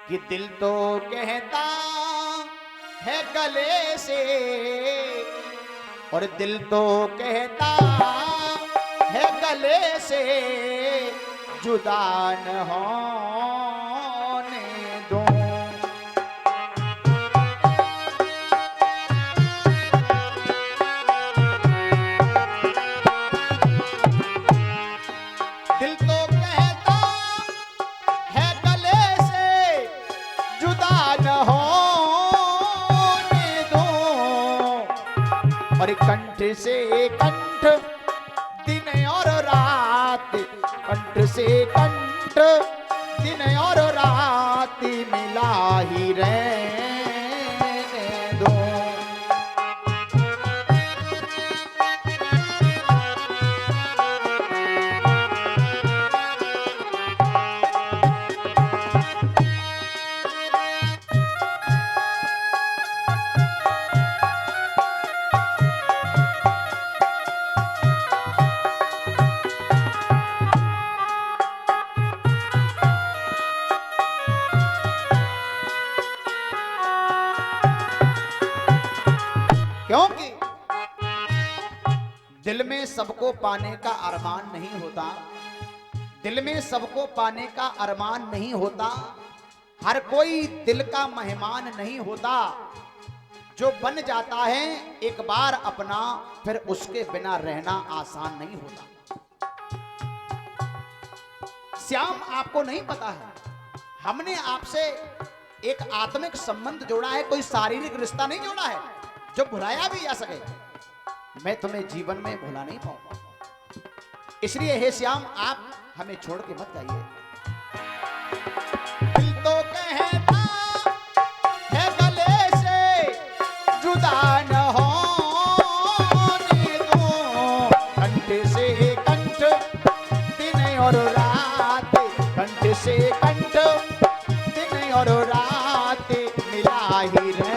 कि दिल तो कहता है गले से, और दिल तो कहता है गले से जुदा न होने दो। दिल तो कहता है गले से जुदा न होने दो, और कंठ से कंठ दिन और रात, कंठ से कंठ दिन और रात मिला ही रहने दो। क्योंकि दिल में सबको पाने का अरमान नहीं होता, दिल में सबको पाने का अरमान नहीं होता, हर कोई दिल का मेहमान नहीं होता। जो बन जाता है एक बार अपना, फिर उसके बिना रहना आसान नहीं होता। श्याम, आपको नहीं पता है, हमने आपसे एक आत्मिक संबंध जोड़ा है, कोई शारीरिक रिश्ता नहीं जोड़ा है जो भुलाया भी जा सके। मैं तुम्हें जीवन में भुला नहीं पाऊंगा, इसलिए हे श्याम आप हमें छोड़ के मत जाइए। दिल तो कहता है गले से जुदा न होने दो, कंठ से कंठ दिन और रात, कंठ से कंठ दिन और रात मिला ही रहे।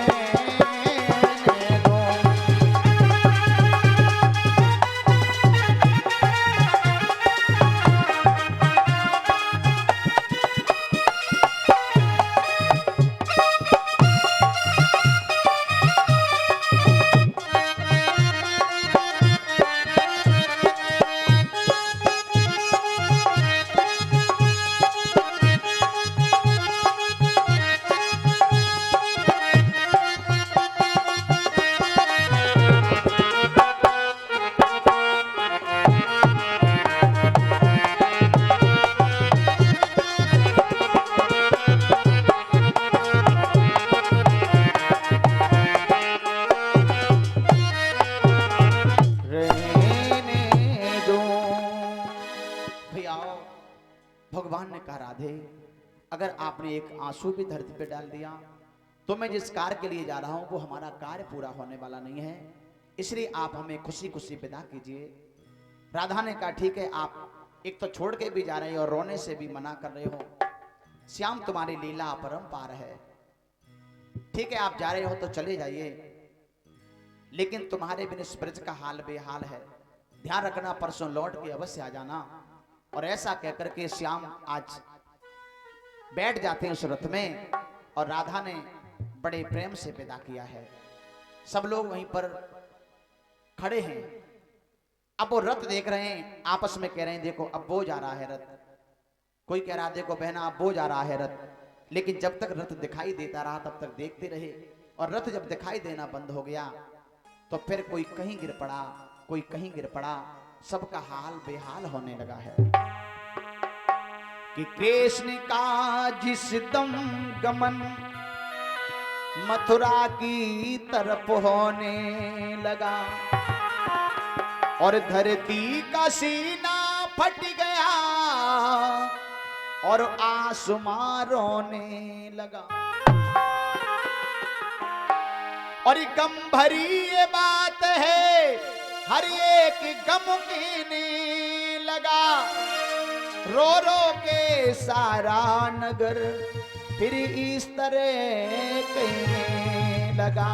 भगवान ने कहा राधे, अगर आपने एक आंसू भी धरती पे डाल दिया तो मैं जिस कार्य के लिए जा रहा हूं वो हमारा कार्य पूरा होने वाला नहीं है, इसलिए आप हमें खुशी खुशी विदा कीजिए। राधा ने कहा ठीक है, आप एक तो छोड़ के भी जा रहे हो और रोने से भी मना कर रहे हो। श्याम, तुम्हारी लीला अपरंपार है, ठीक है आप जा रहे हो तो चले जाइए, लेकिन तुम्हारे बिन इस ब्रज का हाल बेहाल है, ध्यान रखना परसों लौट के अवश्य आ जाना। और ऐसा कहकर के श्याम आज बैठ जाते हैं उस रथ में, और राधा ने बड़े प्रेम से विदा किया है। सब लोग वहीं पर खड़े हैं, अब वो रथ देख रहे हैं, आपस में कह रहे हैं देखो अब वो जा रहा है रथ, कोई कह रहा है देखो बहना अब वो जा रहा है रथ। लेकिन जब तक रथ दिखाई देता रहा तब तक देखते रहे, और रथ जब दिखाई देना बंद हो गया तो फिर कोई कहीं गिर पड़ा, कोई कहीं गिर पड़ा, सबका हाल बेहाल होने लगा है। कि कृष्ण का जिस दम गमन मथुरा की तरफ होने लगा, और धरती का सीना फट गया और आसमां रोने लगा। और गम भरी ये बात है, हर एक गम कहने लगा, रो रो के सारा नगर फिर इस तरह कहने लगा।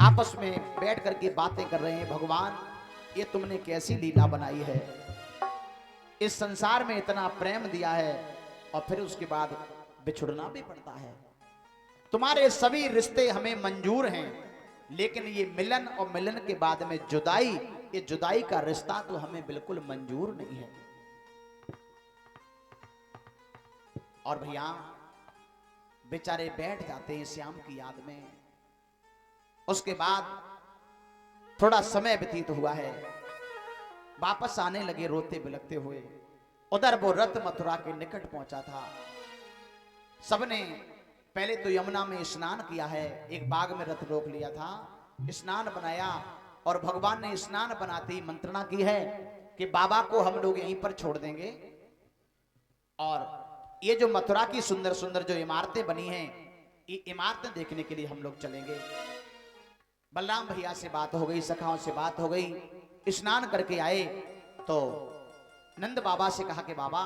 आपस में बैठ करके बातें कर रहे हैं, भगवान ये तुमने कैसी लीला बनाई है, इस संसार में इतना प्रेम दिया है और फिर उसके बाद बिछुड़ना भी पड़ता है। तुम्हारे सभी रिश्ते हमें मंजूर हैं, लेकिन ये मिलन और मिलन के बाद में जुदाई, ये जुदाई का रिश्ता तो हमें बिल्कुल मंजूर नहीं है। और भैया बेचारे बैठ जाते हैं श्याम की याद में। उसके बाद थोड़ा समय व्यतीत हुआ है, वापस आने लगे रोते बिलखते हुए। उधर वो रथ मथुरा के निकट पहुंचा था। सबने पहले तो यमुना में स्नान किया है, एक बाग में रथ रोक लिया था, स्नान बनाया और भगवान ने स्नान बनाते ही मंत्रणा की है कि बाबा को हम लोग यहीं पर छोड़ देंगे और ये जो मथुरा की सुंदर सुंदर जो इमारतें बनी हैं, ये इमारतें देखने के लिए हम लोग चलेंगे। बलराम भैया से बात हो गई, सखाओं से बात हो गई, स्नान करके आए तो नंद बाबा से कहा कि बाबा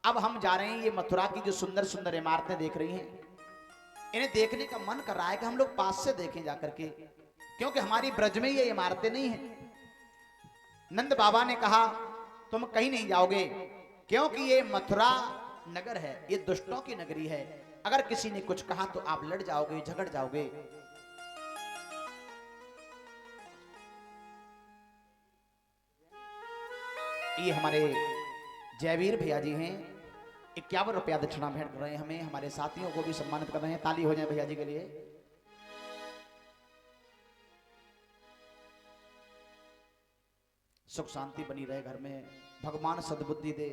अब हम जा रहे हैं, ये मथुरा की जो सुंदर सुंदर इमारतें देख रही हैं, इन्हें देखने का मन कर रहा है कि हम लोग पास से देखें जाकर के, क्योंकि हमारी ब्रज में ये इमारतें नहीं हैं। नंद बाबा ने कहा तुम कहीं नहीं जाओगे, क्योंकि ये मथुरा नगर है, ये दुष्टों की नगरी है, अगर किसी ने कुछ कहा तो आप लड़ जाओगे, झगड़ जाओगे। ये हमारे जयवीर भैया जी हैं, 51 रुपया दक्षिणा भेंट कर रहे हैं हमें, हमारे साथियों को भी सम्मानित कर रहे हैं। ताली हो जाए भैया जी के लिए। सुख शांति बनी रहे घर में, भगवान सद्बुद्धि दे,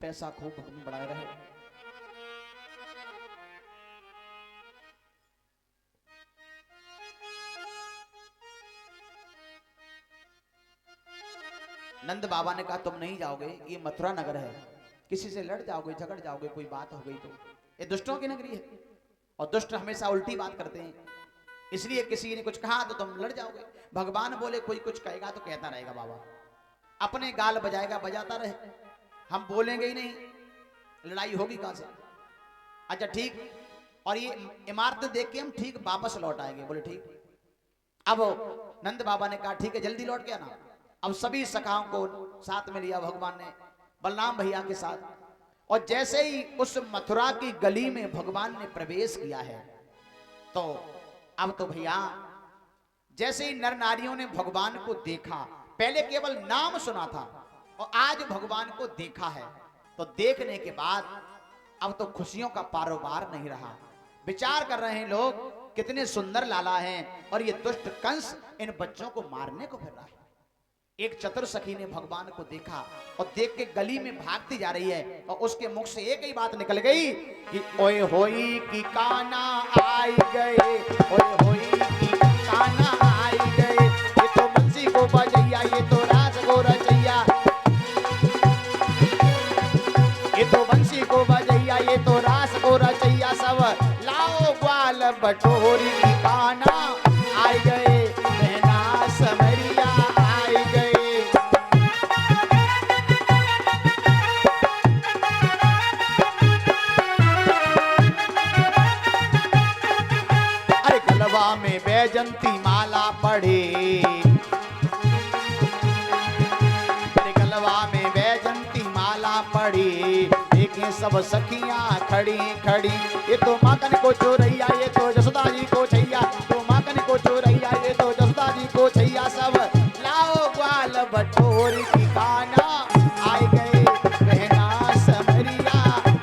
पैसा खूब बढ़ाए रहे। नंद बाबा ने कहा तुम नहीं जाओगे, ये मथुरा नगर है, किसी से लड़ जाओगे, झगड़ जाओगे, कोई बात हो गई तो ये दुष्टों की नगरी है और दुष्ट हमेशा उल्टी बात करते हैं, इसलिए किसी ने कुछ कहा तो तुम लड़ जाओगे। भगवान बोले कोई कुछ कहेगा तो कहता रहेगा बाबा, अपने गाल बजाएगा बजाता रहे, हम बोलेंगे ही नहीं, लड़ाई होगी कहां से। अच्छा ठीक, और ये इमारत देख के हम ठीक वापस लौट आएंगे। बोले ठीक। अब नंद बाबा ने कहा ठीक है जल्दी लौट के आना। अब सभी सखाओं को साथ में लिया भगवान ने, बलराम भैया के साथ, और जैसे ही उस मथुरा की गली में भगवान ने प्रवेश किया है तो अब तो भैया जैसे ही नर नारियों ने भगवान को देखा, पहले केवल नाम सुना था और आज भगवान को देखा है, तो देखने के बाद अब तो खुशियों का पारोबार नहीं रहा। विचार कर रहे हैं लोग कितने सुंदर लाला हैं और ये दुष्ट कंस इन बच्चों को मारने को फिर रहा है। एक चतुर सखी ने भगवान को देखा और देख के गली में भागती जा रही है और उसके मुख से एक ही बात निकल गई कि ओए होई की काना आई गए, ओए होई की काना आई गए, ये तो बंसी को बजैया, ये तो रास को रचैया, ये तो बंसी को बजैया, ये तो रास को रचैया, सब लाओ ग्वाल बटोरी की काना आई गए, बहना समरिया आई गए। अरे गलवा में बैजंती माला पड़े, अरे गलवा में बैजंती माला पड़ी, देखें सब सखियां खड़ी खड़ी, ये तो माखन को चोरैया, ये तो जसोदा जी को छैया, तो माखन को चोरैया, ये तो जसोदा जी को छैया, सब लाओ ग्वाल बटोरी की काना आए गए, बहना समरिया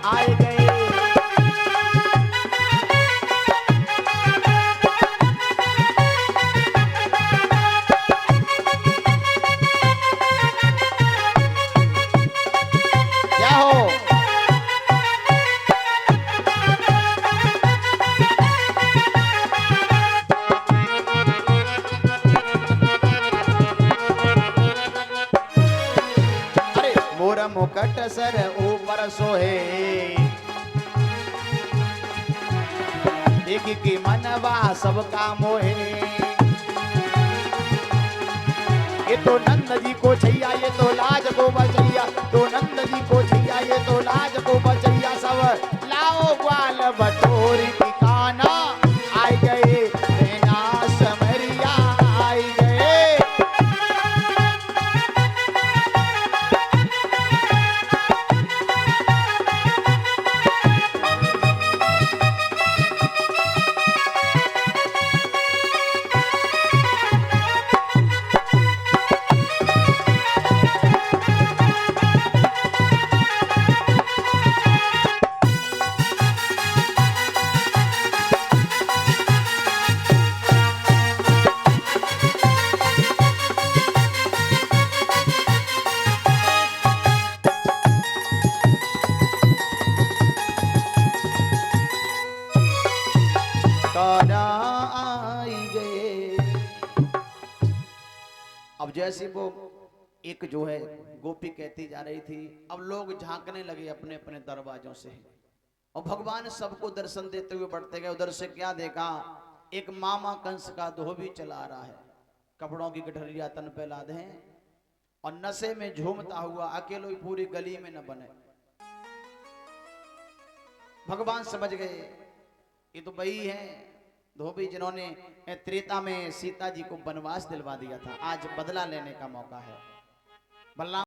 आए गए। क्या हो मुकट सर ऊपर सोहे, देखी कि मनवा सबका मोहे, ये तो नंद जी को छैया, ये तो लाज को बचैया, तो नंद जी को छैया, ये तो लाज को बचैया, सब लाओ ग्वाल बटोरी की काना आई गए, बहना समरिया आई गए। जैसे वो एक जो है गोपी कहती जा रही थी, अब लोग झांकने लगे अपने अपने दरवाजों से, और भगवान सबको दर्शन देते हुए बढ़ते गए। उधर से क्या देखा, एक मामा कंस का धोबी चला आ रहा है, कपड़ों की गठरिया तन पे लादे हैं और नशे में झूमता हुआ, अकेलो ही पूरी गली में न बने। भगवान समझ गए ये तो वही है धोबी जिन्होंने त्रेता में सीता जी को वनवास दिलवा दिया था, आज बदला लेने का मौका है। बलराम